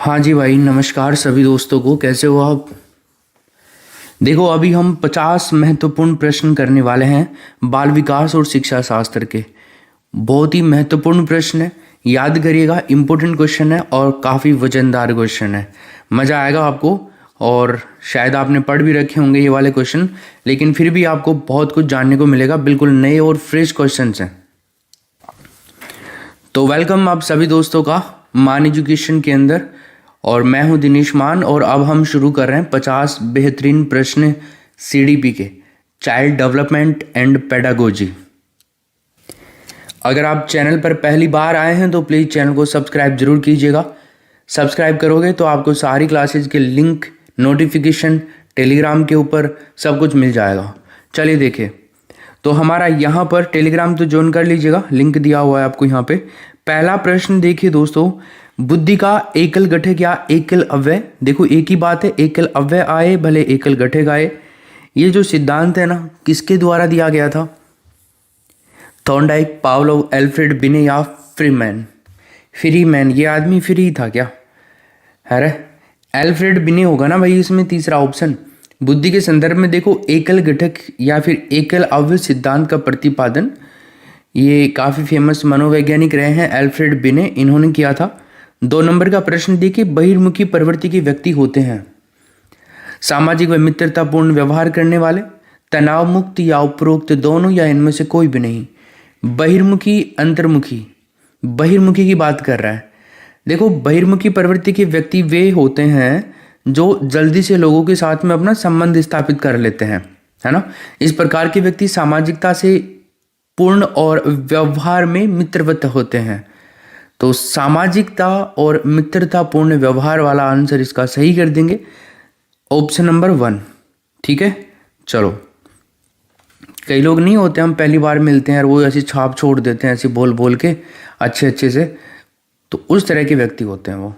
हाँ जी भाई, नमस्कार सभी दोस्तों को। कैसे हो आप? देखो, अभी हम 50 महत्वपूर्ण प्रश्न करने वाले हैं बाल विकास और शिक्षा शास्त्र के। बहुत ही महत्वपूर्ण प्रश्न है, याद करिएगा। इम्पोर्टेंट क्वेश्चन है और काफ़ी वजनदार क्वेश्चन है। मज़ा आएगा आपको। और शायद आपने पढ़ भी रखे होंगे ये वाले क्वेश्चन, लेकिन फिर भी आपको बहुत कुछ जानने को मिलेगा। बिल्कुल नए और फ्रेश क्वेश्चन हैं। तो वेलकम आप सभी दोस्तों का मान एजुकेशन के अंदर। और मैं हूं दिनेश मान, और अब हम शुरू कर रहे हैं 50 बेहतरीन प्रश्न सीडीपी के, चाइल्ड डेवलपमेंट एंड पेडागोजी। अगर आप चैनल पर पहली बार आए हैं तो प्लीज़ चैनल को सब्सक्राइब जरूर कीजिएगा। सब्सक्राइब करोगे तो आपको सारी क्लासेज के लिंक, नोटिफिकेशन टेलीग्राम के ऊपर सब कुछ मिल जाएगा। चलिए देखें, तो हमारा यहाँ पर टेलीग्राम तो ज्वाइन कर लीजिएगा, लिंक दिया हुआ है आपको यहाँ पे। पहला प्रश्न देखिए दोस्तों, बुद्धि का एकल घटक या एकल अव्यय। देखो एक ही बात है, एकल अव्यय आए भले एकल घटक आए। ये जो सिद्धांत है ना, किसके द्वारा दिया गया था? थॉर्नडाइक, पावलोव, एल्फ्रेड बिने या फ्रीमैन? फ्रीमैन, ये आदमी फ्री था क्या? अरे एल्फ्रेड बिने होगा ना भाई इसमें, तीसरा ऑप्शन। बुद्धि के संदर्भ में देखो, एकल घटक या फिर एकल अव्यय सिद्धांत का प्रतिपादन ये काफ़ी फेमस मनोवैज्ञानिक रहे हैं एल्फ्रेड बिने, इन्होंने किया था। 2 नंबर का प्रश्न देखिए, बहिर्मुखी प्रवृत्ति के व्यक्ति होते हैं सामाजिक व मित्रतापूर्ण व्यवहार करने वाले, तनाव मुक्त या उपरोक्त दोनों, या इनमें से कोई भी नहीं। बहिर्मुखी, अंतर्मुखी। बहिर्मुखी की बात कर रहा है। देखो, बहिर्मुखी प्रवृत्ति के व्यक्ति वे होते हैं जो जल्दी से लोगों के साथ में अपना संबंध स्थापित कर लेते हैं, है ना। इस प्रकार के व्यक्ति सामाजिकता से पूर्ण और व्यवहार में मित्रवत होते हैं। तो सामाजिकता और मित्रतापूर्ण व्यवहार वाला आंसर इसका सही कर देंगे, ऑप्शन नंबर 1। ठीक है, चलो। कई लोग नहीं होते, हम पहली बार मिलते हैं और वो ऐसी छाप छोड़ देते हैं ऐसे बोल बोल के अच्छे से, तो उस तरह के व्यक्ति होते हैं वो।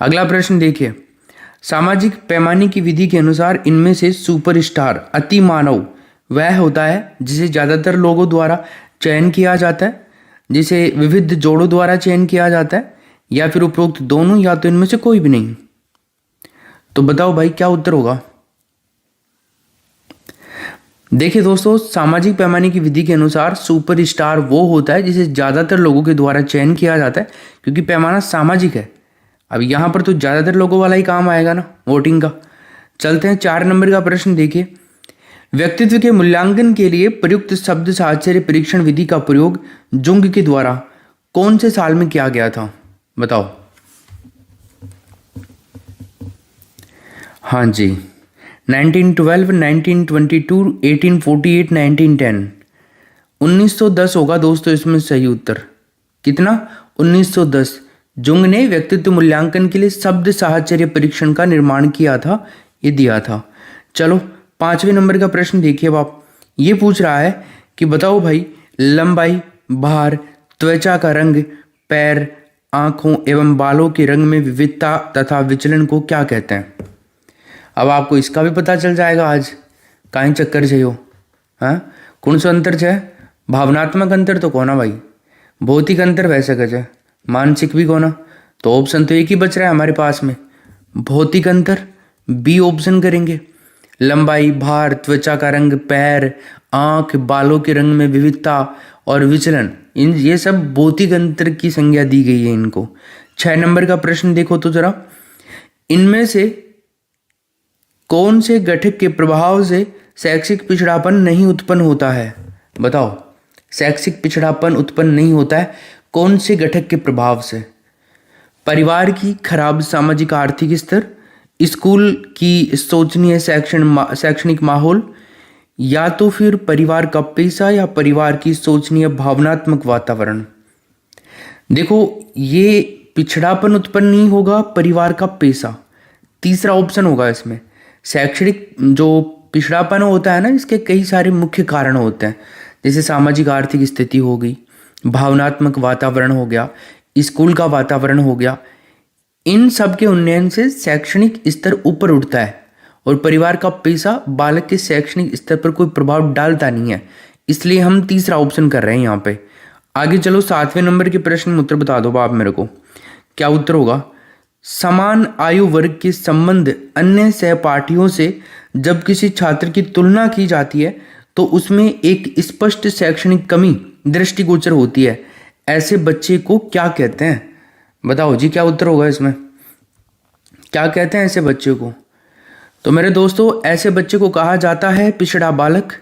अगला प्रश्न देखिए, सामाजिक पैमाने की विधि के अनुसार इनमें से सुपरस्टार अति मानव वह होता है जिसे ज़्यादातर लोगों द्वारा चयन किया जाता है, जिसे विविध जोड़ों द्वारा चयन किया जाता है, या फिर उपरोक्त दोनों, या तो इनमें से कोई भी नहीं। तो बताओ भाई क्या उत्तर होगा? देखिए दोस्तों, सामाजिक पैमाने की विधि के अनुसार सुपरस्टार वो होता है जिसे ज़्यादातर लोगों के द्वारा चयन किया जाता है, क्योंकि पैमाना सामाजिक है। अब यहाँ पर तो ज़्यादातर लोगों वाला ही काम आएगा ना, वोटिंग का। चलते हैं 4 नंबर का प्रश्न देखिए, व्यक्तित्व के मूल्यांकन के लिए प्रयुक्त शब्द साहचर्य परीक्षण विधि का प्रयोग जुंग के द्वारा कौन से साल में किया गया था? बताओ। हाँ जी, 1912, 1922, 1848, 1910। 1910 होगा दोस्तों इसमें सही उत्तर। कितना? 1910। जुंग ने व्यक्तित्व मूल्यांकन के लिए शब्द साहचर्य परीक्षण का निर्माण किया था, ये दिया था। चलो 5वें नंबर का प्रश्न देखिए। अब आप ये पूछ रहा है कि बताओ भाई, लंबाई, भार, त्वचा का रंग, पैर, आंखों एवं बालों के रंग में विविधता तथा विचलन को क्या कहते हैं? अब आपको इसका भी पता चल जाएगा आज। काहे चक्कर से हो? हाँ, कौन सा अंतर है? भावनात्मक अंतर तो कोना भाई, भौतिक अंतर वैसे कच है, मानसिक भी कोना। तो ऑप्शन तो एक ही बच रहा है हमारे पास में, भौतिक अंतर। बी ऑप्शन करेंगे। लंबाई, भार, त्वचा का रंग, पैर, आंख, बालों के रंग में विविधता और विचलन, इन ये सब भौतिक अंतर की संज्ञा दी गई है इनको। 6 नंबर का प्रश्न देखो तो जरा, इनमें से कौन से घटक के प्रभाव से शैक्षिक पिछड़ापन नहीं उत्पन्न होता है? बताओ, शैक्षिक पिछड़ापन उत्पन्न नहीं होता है कौन से घटक के प्रभाव से? परिवार की खराब सामाजिक आर्थिक स्तर, स्कूल की शोचनीय शैक्षणिक माहौल, या तो फिर परिवार का पेशा, या परिवार की शोचनीय भावनात्मक वातावरण। देखो, ये पिछड़ापन उत्पन्न नहीं होगा, परिवार का पेशा तीसरा ऑप्शन होगा इसमें। शैक्षणिक जो पिछड़ापन होता है ना, इसके कई सारे मुख्य कारण होते हैं, जैसे सामाजिक आर्थिक स्थिति हो गई, भावनात्मक वातावरण हो गया, स्कूल का वातावरण हो गया। इन सब के उन्नयन से शैक्षणिक स्तर ऊपर उठता है, और परिवार का पेशा बालक के शैक्षणिक स्तर पर कोई प्रभाव डालता नहीं है। इसलिए हम तीसरा ऑप्शन कर रहे हैं यहाँ पे। आगे चलो 7वें नंबर के प्रश्न में उत्तर बता दो आप मेरे को, क्या उत्तर होगा? समान आयु वर्ग के संबंध अन्य सहपाठियों से जब किसी छात्र की तुलना की जाती है तो उसमें एक स्पष्ट शैक्षणिक कमी दृष्टिगोचर होती है। ऐसे बच्चे को क्या कहते हैं? बताओ जी, क्या उत्तर होगा इसमें? क्या कहते हैं ऐसे बच्चे को? तो मेरे दोस्तों, ऐसे बच्चे को कहा जाता है पिछड़ा बालक।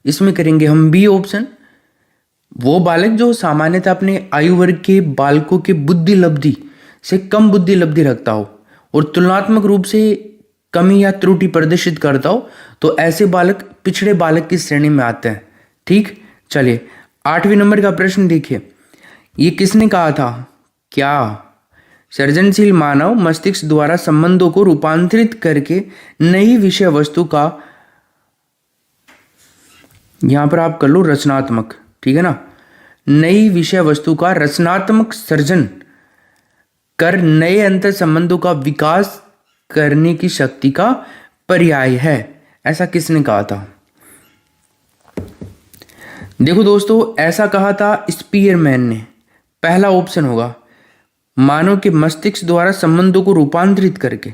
इसमें करेंगे हम बी ऑप्शन। वो बालक जो सामान्यतः अपने आयु वर्ग के बालकों के बुद्धि लब्धि से कम बुद्धि लब्धि रखता हो और तुलनात्मक रूप से कमी या त्रुटि प्रदर्शित करता हो, तो ऐसे बालक पिछड़े बालक की श्रेणी में आते हैं। ठीक, चलिए 8वें नंबर का प्रश्न देखिए। ये किसने कहा था? क्या सृजनशील मानव मस्तिष्क द्वारा संबंधों को रूपांतरित करके नई विषय वस्तु का, यहां पर आप कर लो रचनात्मक, ठीक है ना, नई विषय वस्तु का रचनात्मक सृजन कर नए अंतर संबंधों का विकास करने की शक्ति का पर्याय है। ऐसा किसने कहा था? देखो दोस्तों, ऐसा कहा था स्पीयरमैन ने। पहला ऑप्शन होगा मानव के मस्तिष्क द्वारा संबंधों को रूपांतरित करके।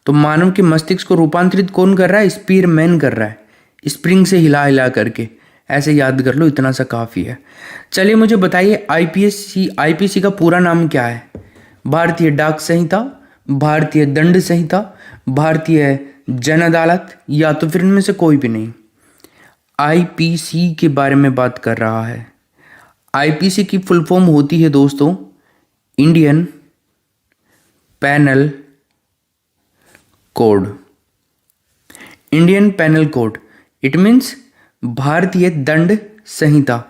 तो मानव के मस्तिष्क को रूपांतरित कौन कर रहा है? स्पीयरमैन कर रहा है, स्प्रिंग से हिला हिला करके। ऐसे याद कर लो, इतना सा काफी है। चलिए मुझे बताइए, आईपीसी का पूरा नाम क्या है? भारतीय डाक संहिता, भारतीय दंड संहिता, भारतीय जन अदालत, या तो फिर इनमें से कोई भी नहीं। आईपीसी के बारे में बात कर रहा है। आईपीसी की फुल फॉर्म होती है दोस्तों Indian panel code. Indian panel code, it means भारतीय दंड संहिता।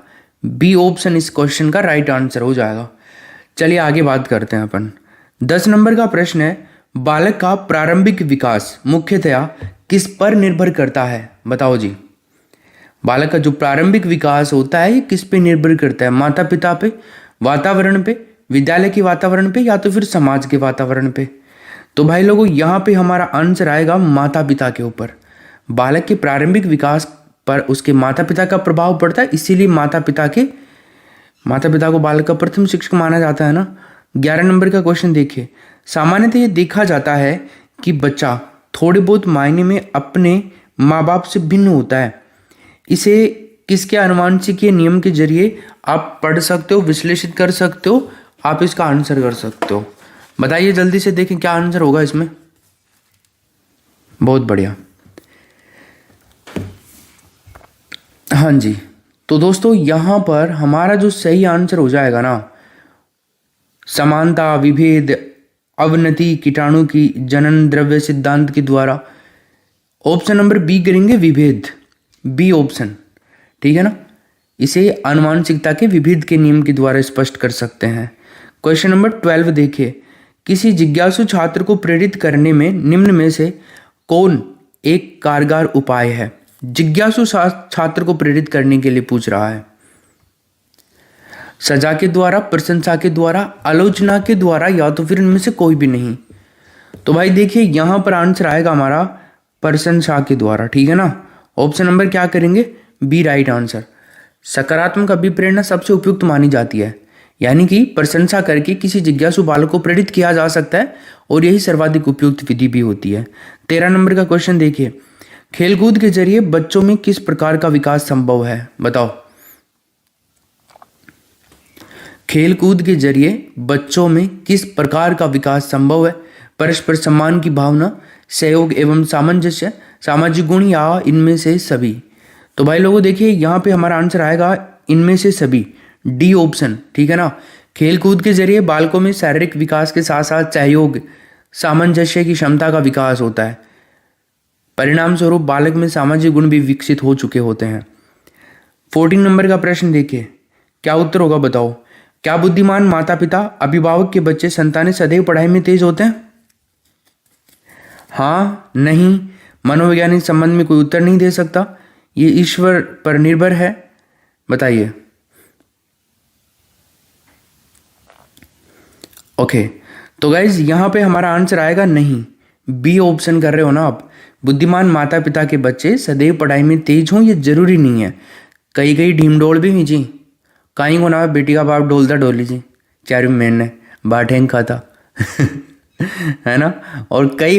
बी ऑप्शन इस क्वेश्चन का राइट आंसर हो जाएगा। चलिए आगे बात करते हैं अपन। 10 नंबर का प्रश्न है, बालक का प्रारंभिक विकास मुख्यतया किस पर निर्भर करता है? बताओ जी, बालक का जो प्रारंभिक विकास होता है ये किस पे निर्भर करता है? माता पिता पे, वातावरण पे, विद्यालय के वातावरण पे, या तो फिर समाज के वातावरण पे? तो भाई लोगों, यहाँ पे हमारा आंसर आएगा माता पिता के ऊपर। बालक के प्रारंभिक विकास पर उसके माता पिता का प्रभाव पड़ता है, इसीलिए माता पिता को बालक का प्रथम शिक्षक माना जाता है ना। 11 नंबर का क्वेश्चन देखिए। सामान्यतः ये देखा जाता है कि बच्चा थोड़े बहुत मायने में अपने माँ बाप से भिन्न होता है। इसे किसके अनुवांशिकीय नियम के जरिए आप पढ़ सकते हो, विश्लेषित कर सकते हो, आप इसका आंसर कर सकते हो। बताइए जल्दी से, देखें क्या आंसर होगा इसमें। बहुत बढ़िया, हाँ जी। तो दोस्तों यहां पर हमारा जो सही आंसर हो जाएगा ना, समानता, विभेद, अवनति कीटाणु की जनन द्रव्य सिद्धांत के द्वारा। ऑप्शन नंबर बी करेंगे, विभेद, बी ऑप्शन, ठीक है ना। इसे आनुवांशिकता के विभेद के नियम के द्वारा स्पष्ट कर सकते हैं। क्वेश्चन नंबर 12 देखिए। किसी जिज्ञासु छात्र को प्रेरित करने में निम्न में से कौन एक कारगर उपाय है? जिज्ञासु छात्र को प्रेरित करने के लिए पूछ रहा है। सजा के द्वारा, प्रशंसा के द्वारा, आलोचना के द्वारा, या तो फिर इनमें से कोई भी नहीं। तो भाई देखिए यहां पर आंसर आएगा हमारा प्रशंसा के द्वारा, ठीक है ना। ऑप्शन नंबर क्या करेंगे? B right answer. सकारात्मक अभिप्रेरणा सबसे उपयुक्त मानी जाती है, यानी कि प्रशंसा करके किसी जिज्ञासु बालक को प्रेरित किया जा सकता है और यही सर्वाधिक उपयुक्त विधि भी होती है। 13 नंबर का क्वेश्चन देखिए। खेलकूद के जरिए बच्चों में किस प्रकार का विकास संभव है? बताओ। खेलकूद के जरिए बच्चों में किस प्रकार का विकास संभव है? परस्पर सम्मान की भावना, सहयोग एवं सामंजस्य, सामाजिक गुण, या इनमें से सभी? तो भाई लोगों देखिए यहाँ पे हमारा आंसर आएगा इनमें से सभी, डी ऑप्शन, ठीक है ना। खेलकूद के जरिए बालकों में शारीरिक विकास के साथ साथ सहयोग, सामंजस्य की क्षमता का विकास होता है। परिणाम स्वरूप बालक में सामाजिक गुण भी विकसित हो चुके होते हैं। 14 नंबर का प्रश्न देखिए, क्या उत्तर होगा बताओ। क्या बुद्धिमान माता पिता, अभिभावक के बच्चे, संतानें सदैव पढ़ाई में तेज होते हैं? हाँ, नहीं, मनोवैज्ञानिक संबंध में कोई उत्तर नहीं दे सकता, ये ईश्वर पर निर्भर है। बताइए। ओके, तो गाइज यहां पे हमारा आंसर आएगा नहीं, बी ऑप्शन कर रहे हो ना आप। बुद्धिमान माता पिता के बच्चे सदैव पढ़ाई में तेज हों ये जरूरी नहीं है। कई कई ढीमडोल भी हुई जी, कहीं को ना बेटी का बाप डोलता डोली जी, चारू मैंने बाठेंग खाता है ना। और कई